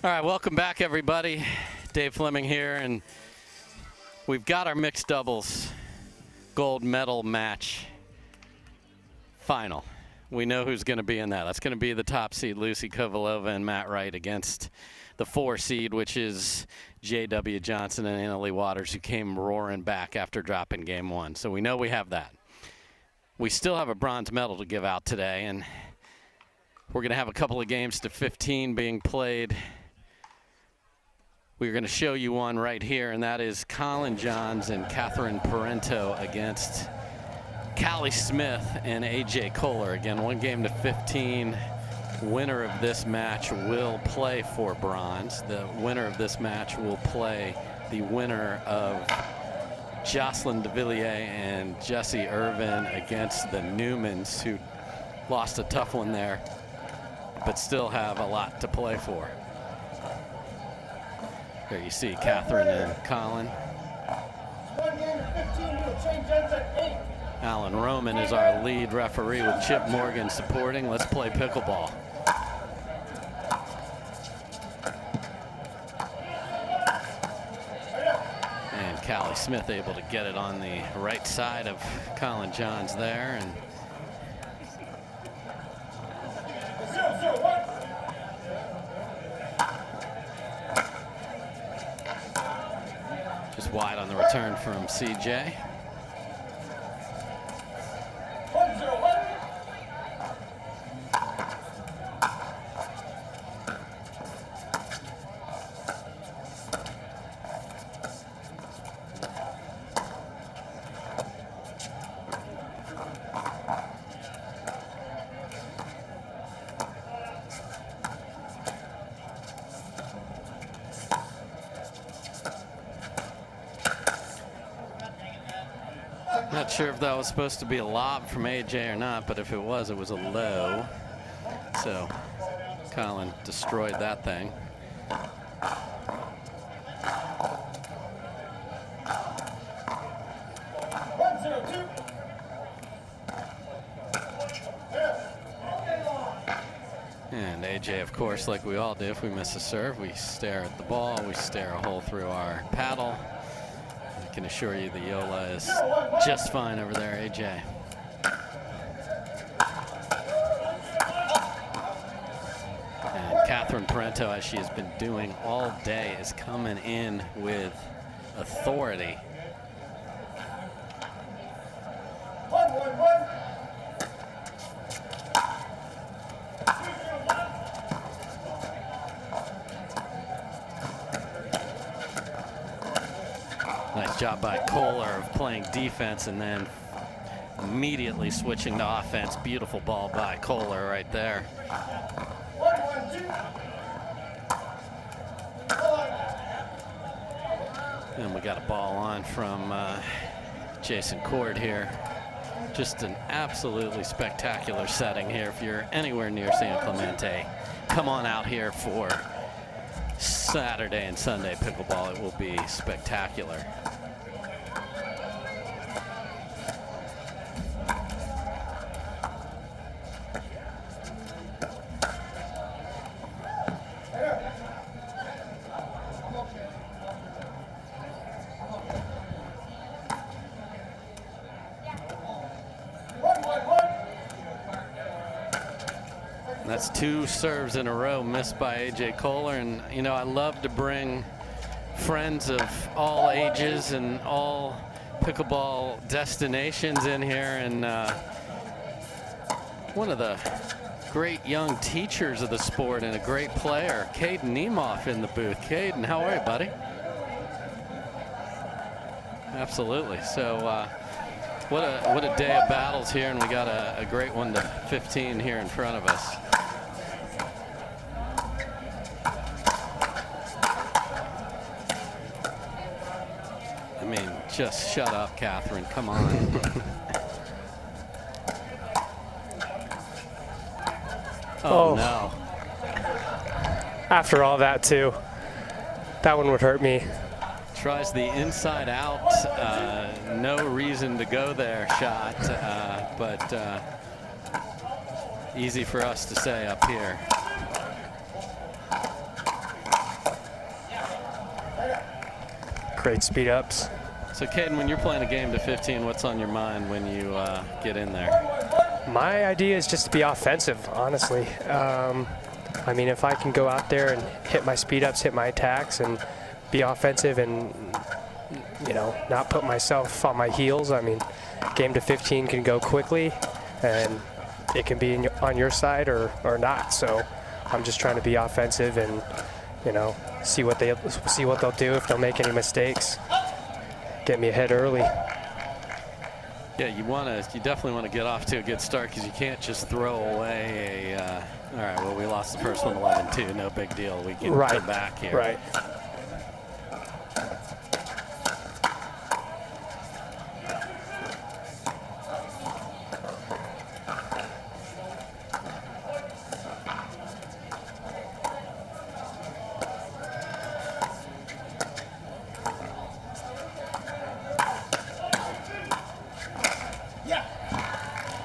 All right, welcome back, everybody. Dave Fleming here, and we've got our mixed doubles gold medal match final. We know who's going to be in that. That's going to be the top seed, Lucy Kovalova and Matt Wright, against the 4 seed, which is J.W. Johnson and Annalie Waters, who came roaring back after dropping game 1. So we know we have that. We still have a bronze medal to give out today, and we're going to have a couple of games to 15 being played. We're going to show you one right here, and that is Collin Johns and Catherine Parenteau against Callie Smith and AJ Koller. Again, 1 game to 15. Winner of this match will play for bronze. The winner of this match will play the winner of Jocelyn DeVilliers and Jessie Irvin against the Newmans, who lost a tough one there, but still have a lot to play for. Here you see Catherine and Collin. 1 game to 15, we'll change ends at 8. Alan Roman is our lead referee with Chip Morgan supporting. Let's play pickleball. And Callie Smith able to get it on the right side of Collin Johns there. And just wide on the return from CJ. 1-0-1. Not sure if that was supposed to be a lob from AJ or not, but if it was a low. So Collin destroyed that thing. And AJ, of course, like we all do, if we miss a serve, we stare at the ball, we stare a hole through our paddle. I can assure you the Yola is just fine over there, AJ. And Catherine Parenteau, as she has been doing all day, is coming in with authority. 1-1-1. Nice job by Kohler of playing defense and then immediately switching to offense. Beautiful ball by Kohler right there. 1-1-2. And we got a ball on from Jason Cord here. Just an absolutely spectacular setting here. If you're anywhere near San Clemente, come on out here for Saturday and Sunday pickleball. It will be spectacular. That's 2 serves in a row missed by AJ Koller, and you know, I love to bring friends of all ages and all pickleball destinations in here, and one of the great young teachers of the sport and a great player, Caden Niemoff, in the booth. Caden, how are you, buddy? Absolutely. So what a day of battles here, and we got a great 1 to 15 here in front of us. I mean, just shut up, Catherine. Come on. Oh, no. After all that, too. That one would hurt me. Tries the inside out, no reason to go there shot, but easy for us to say up here. great speed ups. So, Caden, when you're playing a game to 15, what's on your mind when you get in there? My idea is just to be offensive, honestly. I mean, if I can go out there and hit my speed ups, hit my attacks, and be offensive and, you know, not put myself on my heels. I mean, game to 15 can go quickly, and it can be on your side or not. So I'm just trying to be offensive and, you know, see what they'll do if they'll make any mistakes. Get me ahead early. Yeah, you definitely want to get off to a good start, because you can't just throw away a. All right, well, we lost the first one 11-2. No big deal. We can come back here. Right.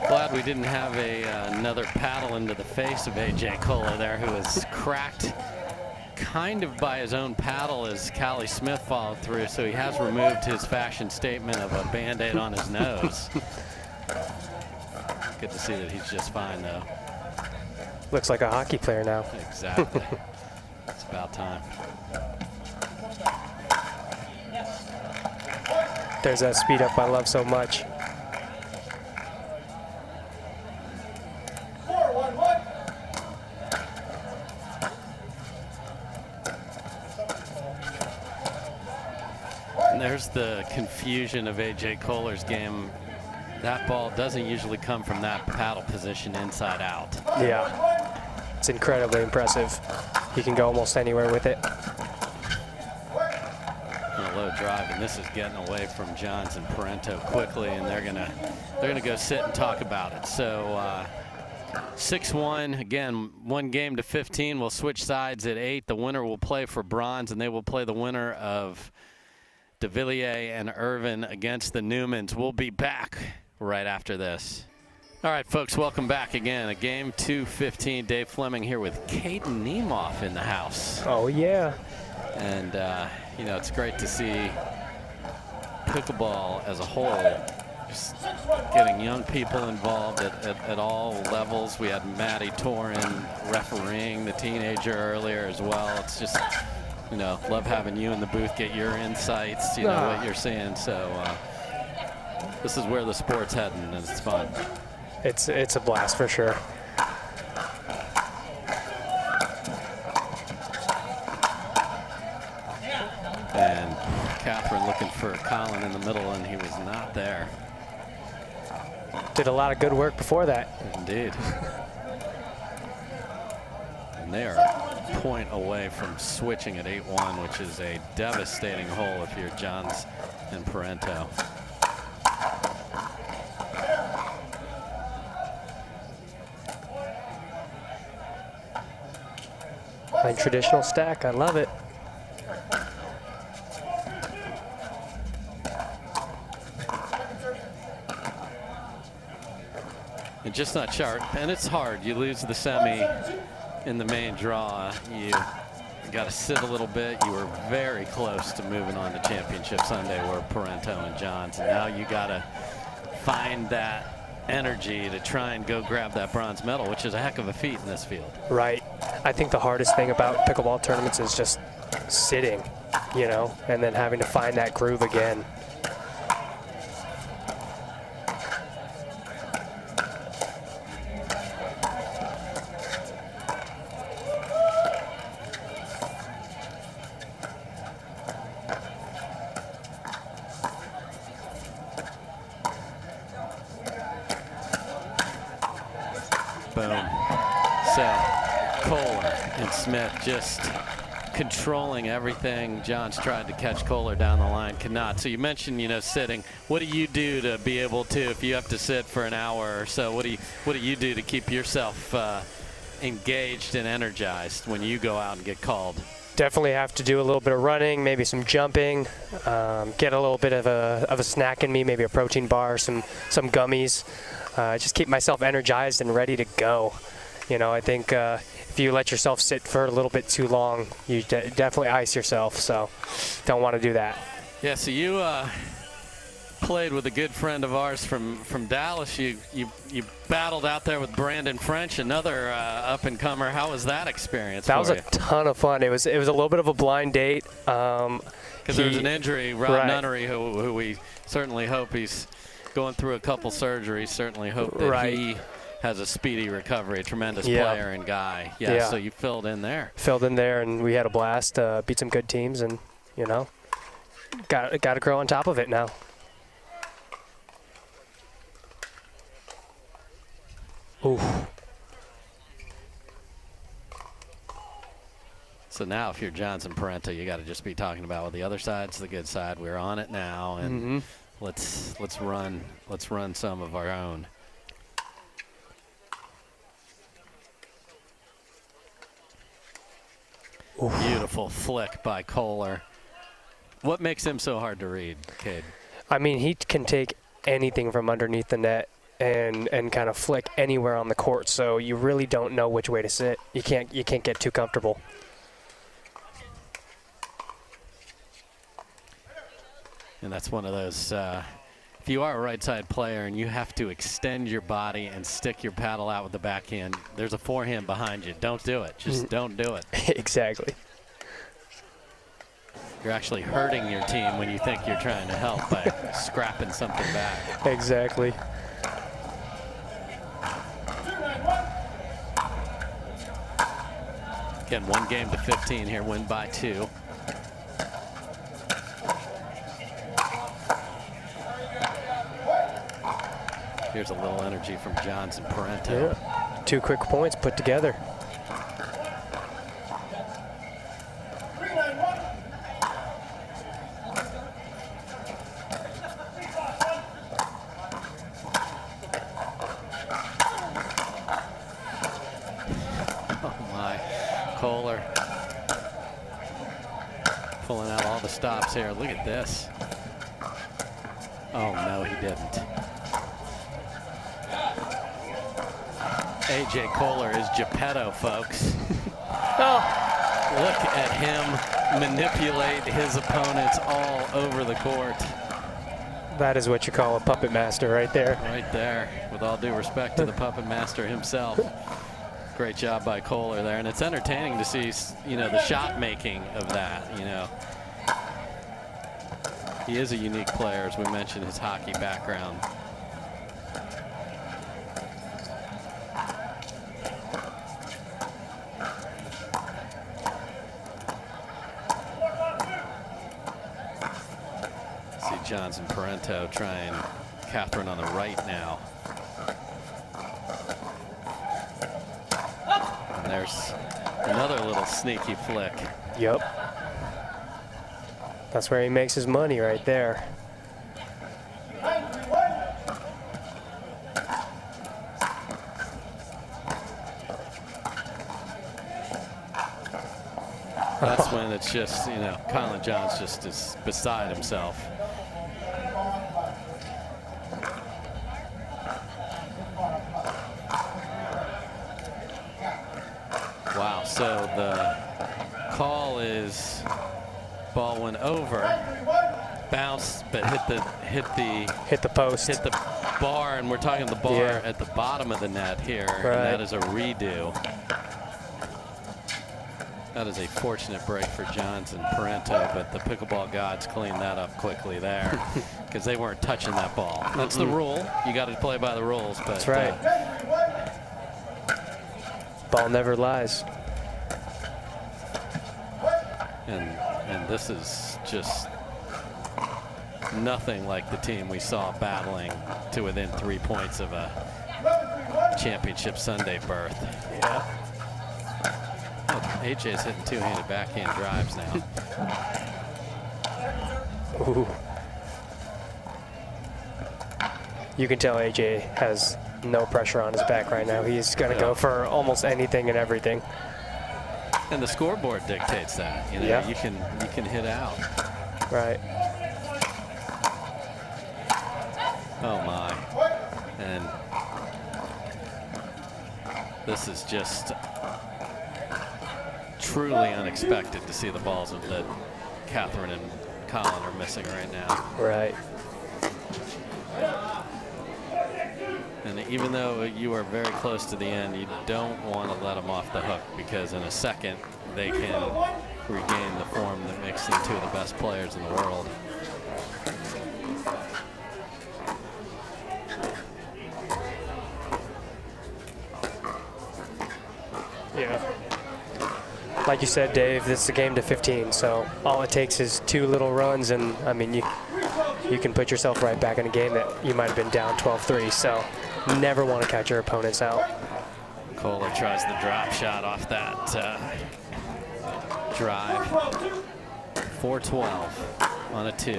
Glad we didn't have another paddle into the face of A.J. Kohler there, who was cracked kind of by his own paddle as Callie Smith followed through, so he has removed his fashion statement of a Band-Aid on his nose. Good to see that he's just fine, though. Looks like a hockey player now. Exactly. It's about time. There's that speed up I love so much. And there's the confusion of A.J. Kohler's game. That ball doesn't usually come from that paddle position inside out. Yeah, it's incredibly impressive. He can go almost anywhere with it. And a low drive, and this is getting away from Johns and Parenteau quickly, and they're gonna go sit and talk about it. So 6-1 again, one game to 15. We'll switch sides at 8. The winner will play for bronze, and they will play the winner of De Villiers and Irvin against the Newmans. We'll be back right after this. All right, folks, welcome back again. A game 2-15. Dave Fleming here with Caden Niemoff in the house. Oh, yeah. And, you know, it's great to see pickleball as a whole just getting young people involved at all levels. We had Maddie Torin refereeing the teenager earlier as well. It's just, you know, love having you in the booth, get your insights, you know, what you're seeing. So this is where the sport's heading, and it's fun. It's a blast for sure. And Catherine looking for Collin in the middle, and he was not there. Did a lot of good work before that. Indeed. And they are a point away from switching at 8-1, which is a devastating hole if you're Johns and Parenteau. Like traditional stack, I love it. And just not sharp, and it's hard. You lose the semi in the main draw. You got to sit a little bit. You were very close to moving on to Championship Sunday, where Parenteau and Johns, and now you got to find that energy to try and go grab that bronze medal, which is a heck of a feat in this field. Right. I think the hardest thing about pickleball tournaments is just sitting, you know, and then having to find that groove again. Boom. So Koller and Smith just controlling everything. Johns tried to catch Koller down the line, could not. So you mentioned, you know, sitting. What do you do to be able to, if you have to sit for an hour or so, what do you do to keep yourself engaged and energized when you go out and get called? Definitely have to do a little bit of running, maybe some jumping, get a little bit of a snack in me, maybe a protein bar, some gummies. Just keep myself energized and ready to go. You know, I think if you let yourself sit for a little bit too long, you definitely ice yourself, so don't want to do that. Yeah, so you played with a good friend of ours from Dallas. You battled out there with Brandon French, another up-and-comer. How was that experience? That was a ton of fun. It was a little bit of a blind date. Because there's an injury, Rob Nunnery, who we certainly hope he's going through a couple surgeries. Certainly hope that he has a speedy recovery. A tremendous player and guy. Yeah, so you filled in there. Filled in there, and we had a blast. Beat some good teams, and you know, got to grow on top of it now. Ooh. So now, if you're Johnson Parenteau, you got to just be talking about, well, the other side's the good side. We're on it now, and let's run some of our own. Ooh. Beautiful flick by Kohler. What makes him so hard to read, Cade? I mean, he can take anything from underneath the net and kind of flick anywhere on the court. So you really don't know which way to sit. You can't get too comfortable. And that's one of those, if you are a right side player and you have to extend your body and stick your paddle out with the backhand, there's a forehand behind you. Don't do it. Just don't do it. Exactly. You're actually hurting your team when you think you're trying to help by scrapping something back. Exactly. Again, 1-15 here, win by 2. Here's a little energy from Johnson Parenteau. Yeah. 2 quick points put together. Oh my, Kohler pulling out all the stops here. Look at this. Oh no, he didn't. A.J. Koller is Geppetto, folks. Look at him manipulate his opponents all over the court. That is what you call a puppet master right there. Right there, with all due respect to the puppet master himself. Great job by Kohler there, and it's entertaining to see, you know, the shot making of that, you know. He is a unique player, as we mentioned, his hockey background. Johnson Parenteau trying Catherine on the right now. And there's another little sneaky flick. Yep. That's where he makes his money right there. That's when it's just, you know, Collin Johns just is beside himself. Wow, so the call is ball went over, bounced, but hit the post, hit the bar, and we're talking the bar at the bottom of the net here, and that is a redo. That is a fortunate break for Johnson Parenteau, but the pickleball gods cleaned that up quickly there because they weren't touching that ball. That's the rule. You got to play by the rules. But, that's right. Ball never lies. And this is just nothing like the team we saw battling to within 3 points of a championship Sunday berth. Yeah. Oh, AJ's hitting two-handed backhand drives now. Ooh. You can tell AJ has no pressure on his back right now. He's going to go for almost anything and everything. And the scoreboard dictates that. You know, you can hit out. Right. Oh my. And this is just truly unexpected to see the balls that Catherine and Collin are missing right now. Right. And even though you are very close to the end, you don't want to let them off the hook, because in a second they can regain the form that makes them two of the best players in the world. Yeah. Like you said, Dave, this is a game to 15, so all it takes is 2 little runs, and I mean, you can put yourself right back in a game that you might have been down 12-3, so never want to catch your opponents out. Kohler tries the drop shot off that drive. 4-12 on a 2.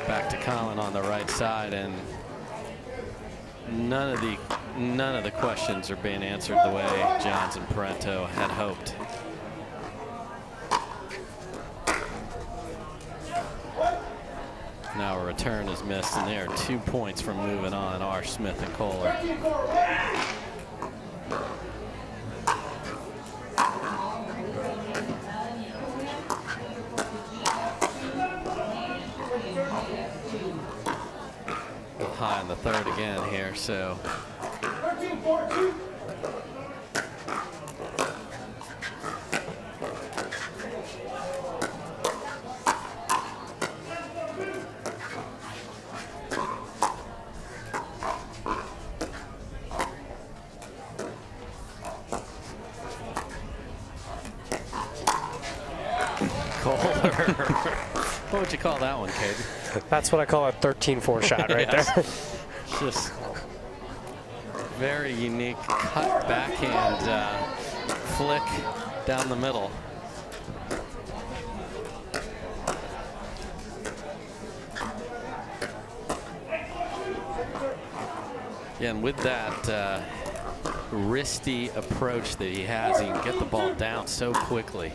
Back to Collin on the right side, and none of the questions are being answered the way Johns and Parenteau had hoped. Now a return is missed, and they are 2 points from moving on, are Smith and Kohler. High in the third again here, so. Kohler. What would you call that one, Cade? That's what I call a 13-4 shot right Yes. there. Just very unique cut backhand flick down the middle. Yeah, and with that wristy approach that he has, he can get the ball down so quickly.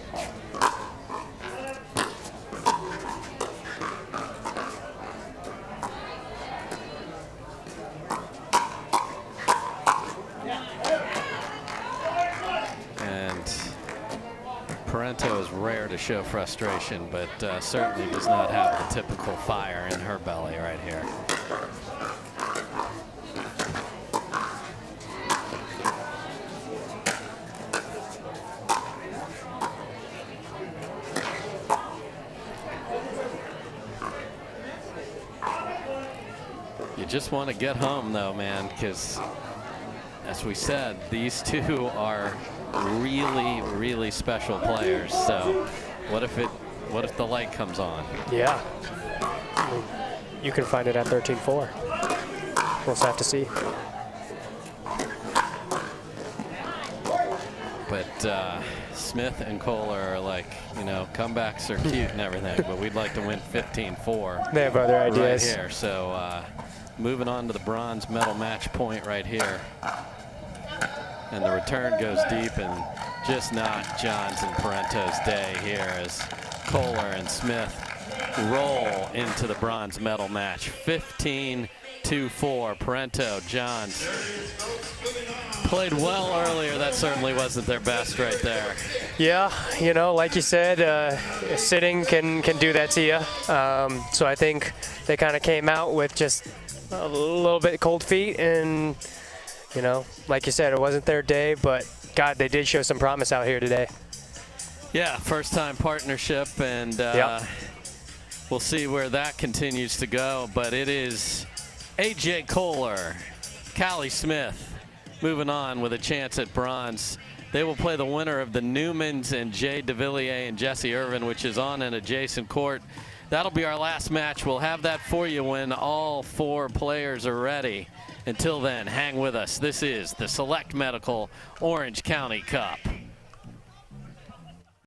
Parenteau is rare to show frustration, but certainly does not have the typical fire in her belly right here. You just want to get home, though, man, because as we said, these two are really, really special players. So what if the light comes on? Yeah. I mean, you can find it at 13-4. We'll just have to see. But Smith and Kohler are like, you know, comebacks are cute and everything, but we'd like to win 15-4. They have other ideas. Right here. So moving on to the bronze medal match point right here. And the return goes deep, and just not Johns and Parenteau's day here as Kohler and Smith roll into the bronze medal match. 15-4. Parenteau, Johns played well earlier. That certainly wasn't their best right there. Yeah, you know, like you said, sitting can do that to you. So I think they kind of came out with just a little bit cold feet, and you know, like you said, it wasn't their day, but God, they did show some promise out here today. Yeah, first time partnership, and we'll see where that continues to go. But it is A.J. Koller, Callie Smith moving on with a chance at bronze. They will play the winner of the Newmans and Jay DeVilliers and Jesse Irvin, which is on an adjacent court. That'll be our last match. We'll have that for you when all 4 players are ready. Until then, hang with us. This is the Select Medical Orange County Cup.